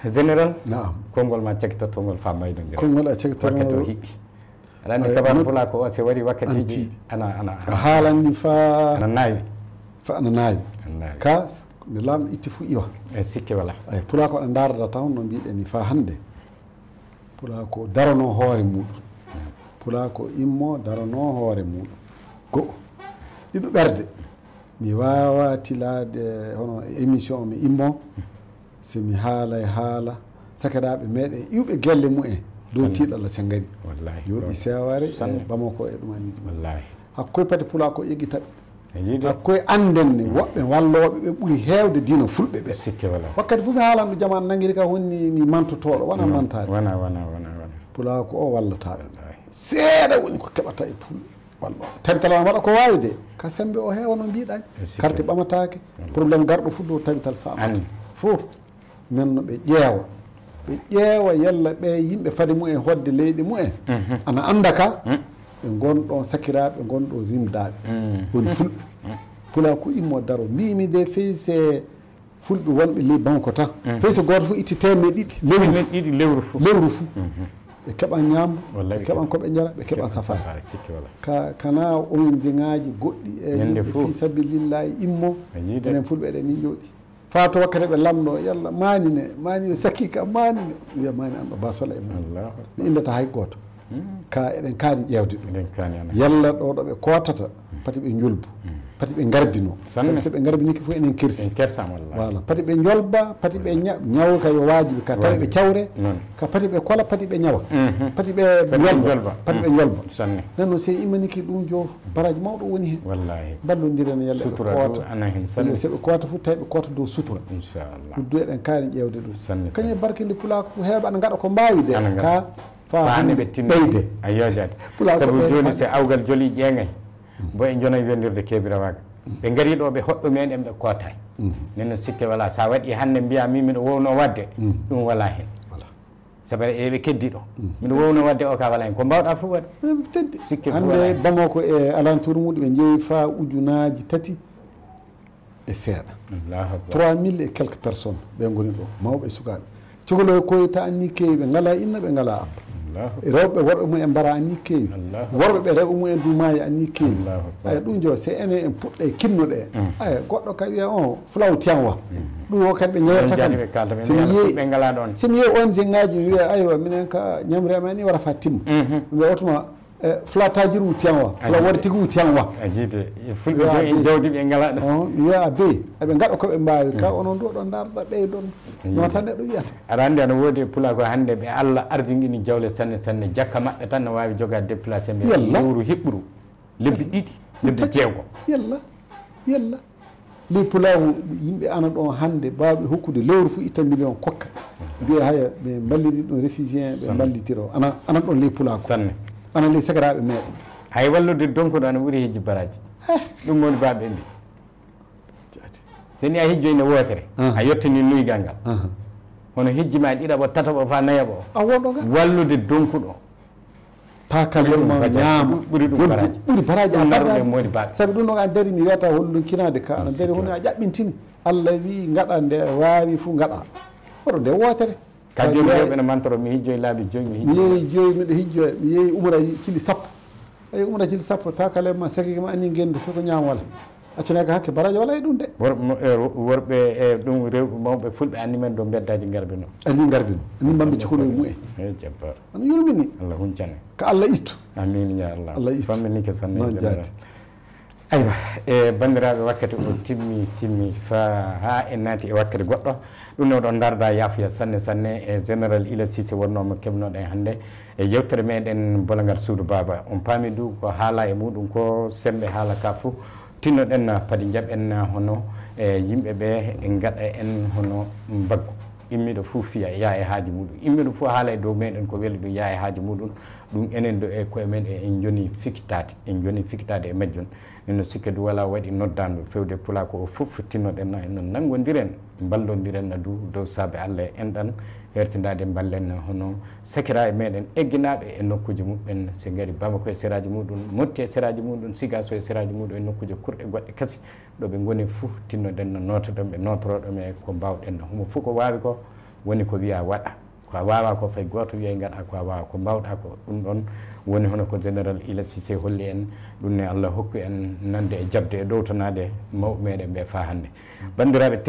général naam konngol ma cekitotongol fa maydodira konngol a cekitono hiɓɓi aɗa andi kabar pula ko o so waɗi wakkatiji ana haalandi fa ana naawi ana naawi ka nde lamɗo itti fuu iwa e sikke wala eyi pula ko ɗo darda taw no mbiɗen ni fa hannde pula ko darano hoore muɗum pula ko immo darano hoore muɗum go'o ɗiɗo ɓerde mi wawa tilade hono émission mi immo somi haala sakiraɓe meɗen iwɓe gelle mumen dow tiiɗalla sen gari yooɗi seware e bamako e ɗum anniji wallahi hakkoye pati pula ko ƴeggitaɓe hakkoye anden ne woɓɓe walloɓe ɓe ɓuuri hewde diina fulɓe ɓe sikke wala wakkati fof mi haalanɗo jamanu nanguiri ka honni mi mantotoɗo wona mantade wona pula ko o wallataɓe seeɗa woni ko keɓata e fulɓe wallo tawital ma waɗa ko wawi de ka sembe o heewa no mbiɗani carte ɓamatake probléme garɗo fu dow tawital samata fof nanno ɓe ƴeewa yalla ɓe yimɓe fade mumen hodde leyɗe mumen ana anda ka ɓe gonɗon sakiraɓe gonɗo rimdaɓe woni fulɓe pula ko immo daro mbimi de feyse fulɓe wonɓe ley banque tan feyse goto fof itti temedde ɗiɗi lewru fou ɓe keɓan ñaamdu ɓe keɓan koɓe jara ɓe keɓan safare kana ONG ngaji goɗɗi e fi sabilillahi immo enen fulɓe eɗen ni jooɗi fato wakkati ɓe lamɗo yalla mani sakki ka manine wiya mani an ɗo basola e mum mi indata hay goto ka eɗen kaani ƴewde ɗum yalla ɗo ɗo ɓe kotata pati ɓe julbo pati ɓe garbino sabi so ɓe garbiniki fof enen kersi voilà pati ɓe jolba pati ɓe ñaw ka yo wajibi ka tawi ɓe cawre ka pati ɓe kola pati ɓe ñawa pati ɓe jolba pati ɓe jolba nanno se imaniki ɗum jo baraji mawɗo woni hen ballodiren yalla ɓe koota so ɓe koota fof tawi ɓe koota dow sutura ɗum du eɗen kaani ƴewde ɗum kañum barkinde pulako ko heeɓa aɗa gaɗa ko mbawi de ka faane ɓe tinɓeyde a yojade sabu joni so awgal joli ƴeeŋay bo e jonayi wendirde keebirawaga ɓe gari ɗo ɓe hoɗɗo meɗen ɓe kootay nen sikke wala sa waɗi hannde mbiya min miɗo wowno wadde ɗum wala hen sabu eɓe keddi ɗo miɗo wowno wadde o ka wala hen ko mbawɗa fof waɗ teddi hande Bamako e alentour muɗum ɓe jeeyi fa ujunaji 3 e seeɗa 3000 et quelques personnes ɓe goni ɗo mawɓe e sukaɓe cogoloy koyta anni keewi ɓe ngala inna ɓe ngala abba rewɓe worɓe mumen mbara anni keewi worɓe ɓe rewɓe mumen dumayi anni keewi aya ɗum jo se ene en puɗɗe kinnuɗe aya goɗɗo ka wiya on fulaw tiyanwa ɗum o kadi ɓe ñewata kam somi yeeyi ONG ngaji mi wiya aywa minen ka ñamre amen ni wara fa timma mi otuma flataji ɗum tiyanwa fula wari tigi tiyanwa fulɓe do en jawdi ɓe ngala ɗo mi wiya a bey eɓe gaɗa koɓe mbawi ka onon ɗo ɗo darɗa ɓeydon no tan neɗɗo wiyata aɗa andi ana woodi pula ko hannde ɓe Allah ardiguini jawle sanne jakka maɓɓe tan ne wawi jogade déplacé ɓe lewru hiɓɓuru lebbi ɗiɗi lebbi jeegom yalla li pulaw yimɓe ana ɗon hannde bawɓe hokkude lewru fo itta million kokka mbiya haya ɓe balliri ɗon réfugien ɓe ballitiro ana ɗon li pula ko sanne ana li sakiraɓe meɗen hay wallude donkuɗo ana ɓuuri hijji baraji ɗum woni baɓe mbi seni a hijjoyne wootere a yettini nuygal ngal hono hijji ma ɗiɗaɓo tataɓo fa nayaɓo a woɗɗo ga wallude donkuɗo pakalma ñaama ɓuuri ɗum baraji ɓuuri baraji a ɗum modi baɓe sabi ɗum ɗo a dari mi wiyata holɗum kinade ka aɗa dari hono a ƴaɓɓintini Allah wi gaɗa nde wawi fo gaɗa oɗo nde wootere ka joni rewɓe ne mantoro mi hijjoye laabi joyi mi yeeyi joyi miɗo hijjoye mi yeeyi umra cili sappo eyi umra cili sappo pakalema sakiki ma anni gendu fof ko ñaam wala accanaka hakke baraji wala e ɗum de worɓe e ɗum rewɓe mawɓe fulɓe anni men ɗo beddaji garbino anni garbino anni mbamɓe cikoloye mumen e jabbar ana yurmini Allah huncane ko Allah ittu amin ya Allah Allah ittu famminike sanne noon jaati aywa e bandiraɓe wakkati o timmi fa ha en naati e wakkati goɗɗo ɗum ne oɗon darda yaafuya sanne e général Ila Cissé wonnomo keɓnoɗen hannde e yewtere meɗen bolagal suudu baba on paami du ko haala e muɗum ko sembe haala ka fo tinnoɗen paadi jaɓen hono e yimɓe ɓe e gaɗa en hono mbaggu immiɗo fof fiya yaa e haaji muɗum immiɗo fof haala e dow meɗen ko weeli ɗum yaa e haaji muɗum ɗum enen ɗo e koye men en joni fikkitade e majjum neno sikka du wala waɗi noddandu fewde pula ko o fof tinnoɗen eno nanggodiren ballodiren du dow saabe Allah e enɗan hertidade ballen hono sakira e meɗen egginaɓe e nokkuji muɓen so gari Bamako e séraji muɗum Motti e séraji muɗum Sigaso e séraji muɗum e nokkuje kurɗe goɗɗe kasi ɗo ɓe goni fof tinnoɗen notoɗon ɓe notoroɗon e ko mbawɗen homo fof ko wawi ko woni ko wiya waɗa ko a wawa ko fay goto wiya gaɗa ko a wawa ko mbawɗa ko ɗum ɗon woni hono ko général Ila Cissé holli en ɗum ne Allah hokku en nande e jabde e ɗowtanade mawɓe meɗen ɓe fa hande bandiraɓe